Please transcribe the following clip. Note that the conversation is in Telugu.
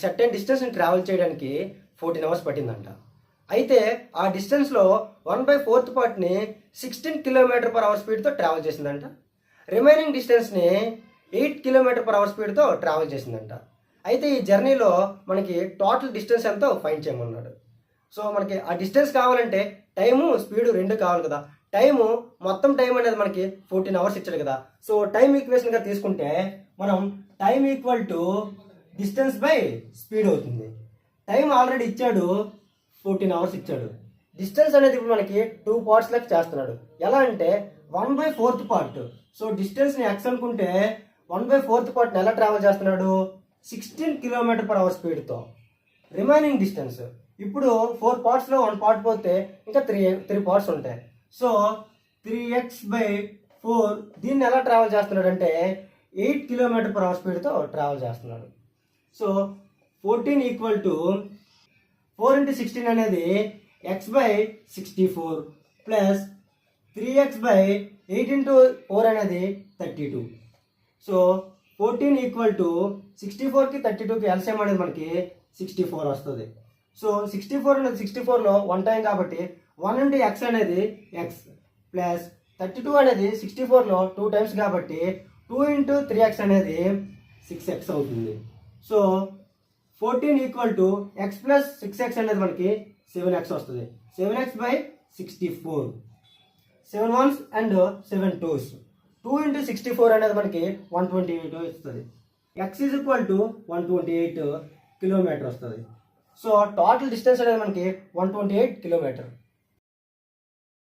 సర్టెన్ డిస్టెన్స్ని ట్రావెల్ చేయడానికి 14 అవర్స్ పట్టిందంట. అయితే ఆ డిస్టెన్స్లో 1/4 పార్ట్ని 16 km/h స్పీడ్తో ట్రావెల్ చేసిందంట. రిమైనింగ్ డిస్టెన్స్ని 8 km/h స్పీడ్తో ట్రావెల్ చేసిందంట. అయితే ఈ జర్నీలో మనకి టోటల్ డిస్టెన్స్ ఎంతో ఫైండ్ చేయమన్నాడు. సో మనకి ఆ డిస్టెన్స్ కావాలంటే టైము స్పీడు రెండు కావాలి కదా. మొత్తం టైం అనేది మనకి 14 అవర్స్ ఇచ్చాడు కదా. సో టైం ఈక్వేషన్గా తీసుకుంటే మనం time equal to distance by speed అవుతుంది. టైం ఆల్రెడీ ఇచ్చాడు, 14 అవర్స్ ఇచ్చాడు. డిస్టెన్స్ అనేది ఇప్పుడు మనకి 2 పార్ట్స్ లెక్క చేస్తున్నాడు. ఎలా అంటే 1/4 పార్ట్. సో డిస్టెన్స్ని ఎక్స్ అనుకుంటే 1/4 పార్ట్ని ఎలా ట్రావెల్ చేస్తున్నాడు, 16 km/h స్పీడ్తో. రిమైనింగ్ డిస్టెన్స్ ఇప్పుడు 4 పార్ట్స్లో 1 పార్ట్ పోతే ఇంకా 3 పార్ట్స్ ఉంటాయి. సో 3x/4 దీన్ని ఎలా ట్రావెల్ చేస్తున్నాడు అంటే 8 km/h స్పీడ్తో ట్రావెల్ చేస్తున్నాడు. సో 14 = 4 × 16 అనేది x/64 ప్లస్ 3x/8 × 4 అనేది 32. సో 14 = 64కి 32కి ఎల్సిఎం అనేది మనకి 64 వస్తుంది. సో 64 అనేది 64లో 1 టైం కాబట్టి 1 × x అనేది x ప్లస్ 32 అనేది 64లో 2 టైమ్స్ కాబట్టి 2 × 3x అనేది 6x అవుతుంది. సో 14 = x ప్లస్ 6x అనేది మనకి 7x వస్తుంది. 7x/64, 7 1s and 7 2s. 2 × 64 అనేది మనకి 128 ఇస్తుంది. x = 128 km వస్తుంది. సో టోటల్ డిస్టెన్స్ అనేది మనకి 128 km.